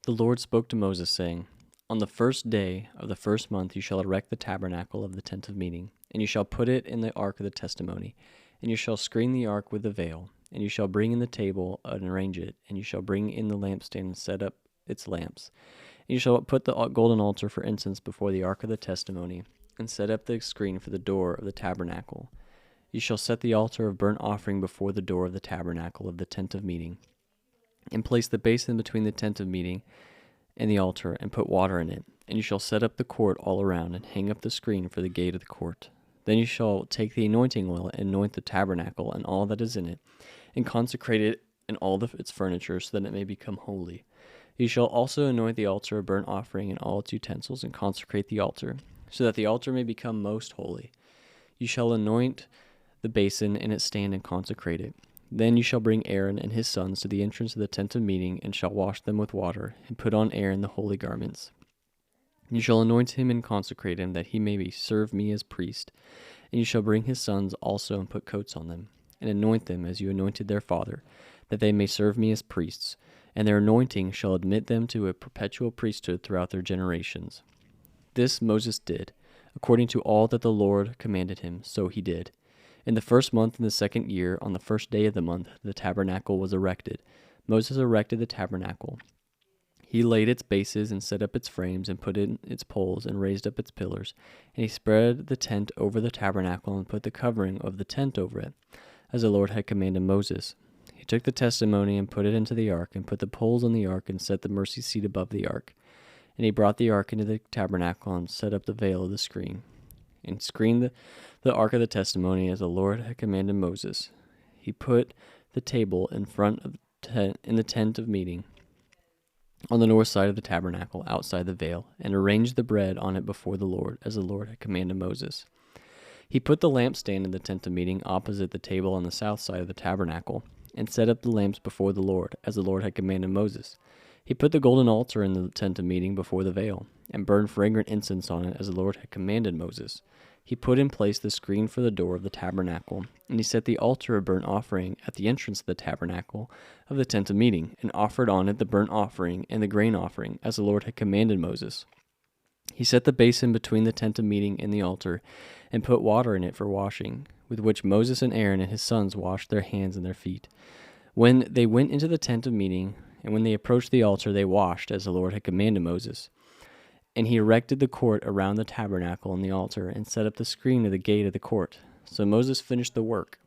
The Lord spoke to Moses, saying, On the first day of the first month you shall erect the tabernacle of the tent of meeting, and you shall put it in the ark of the testimony, and you shall screen the ark with the veil, and you shall bring in the table and arrange it, and you shall bring in the lampstand and set up its lamps. And you shall put the golden altar for incense before the ark of the testimony, and set up the screen for the door of the tabernacle. You shall set the altar of burnt offering before the door of the tabernacle of the tent of meeting, and place the basin between the tent of meeting and the altar, and put water in it. And you shall set up the court all around, and hang up the screen for the gate of the court. Then you shall take the anointing oil, and anoint the tabernacle and all that is in it, and consecrate it and all its furniture, so that it may become holy. You shall also anoint the altar of burnt offering and all its utensils, and consecrate the altar, so that the altar may become most holy. You shall anoint the basin and its stand, and consecrate it. Then you shall bring Aaron and his sons to the entrance of the tent of meeting, and shall wash them with water, and put on Aaron the holy garments. You shall anoint him and consecrate him, that he may serve me as priest. And you shall bring his sons also, and put coats on them, and anoint them as you anointed their father, that they may serve me as priests. And their anointing shall admit them to a perpetual priesthood throughout their generations. This Moses did, according to all that the Lord commanded him, so he did. In the first month in the second year, on the first day of the month, the tabernacle was erected. Moses erected the tabernacle. He laid its bases and set up its frames and put in its poles and raised up its pillars. And he spread the tent over the tabernacle and put the covering of the tent over it, as the Lord had commanded Moses. He took the testimony and put it into the ark, and put the poles on the ark, and set the mercy seat above the ark. And he brought the ark into the tabernacle and set up the veil of the screen, and screened the ark of the testimony as the Lord had commanded Moses. He put the table in front of in the tent of meeting on the north side of the tabernacle outside the veil, and arranged the bread on it before the Lord as the Lord had commanded Moses. He put the lampstand in the tent of meeting opposite the table on the south side of the tabernacle, and set up the lamps before the Lord as the Lord had commanded Moses. He put the golden altar in the tent of meeting before the veil, and burned fragrant incense on it as the Lord had commanded Moses. He put in place the screen for the door of the tabernacle, and he set the altar of burnt offering at the entrance of the tabernacle of the tent of meeting, and offered on it the burnt offering and the grain offering, as the Lord had commanded Moses. He set the basin between the tent of meeting and the altar, and put water in it for washing, with which Moses and Aaron and his sons washed their hands and their feet. When they went into the tent of meeting, and when they approached the altar, they washed, as the Lord had commanded Moses. And he erected the court around the tabernacle and the altar, and set up the screen of the gate of the court. So Moses finished the work.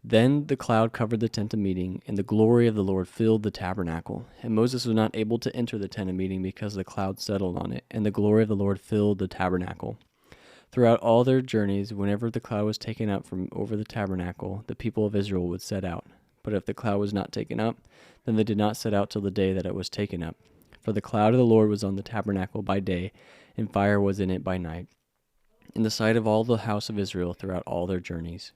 Then the cloud covered the tent of meeting, and the glory of the Lord filled the tabernacle. And Moses was not able to enter the tent of meeting because the cloud settled on it, and the glory of the Lord filled the tabernacle. Throughout all their journeys, whenever the cloud was taken up from over the tabernacle, the people of Israel would set out. But if the cloud was not taken up, then they did not set out till the day that it was taken up. For the cloud of the Lord was on the tabernacle by day, and fire was in it by night, in the sight of all the house of Israel throughout all their journeys.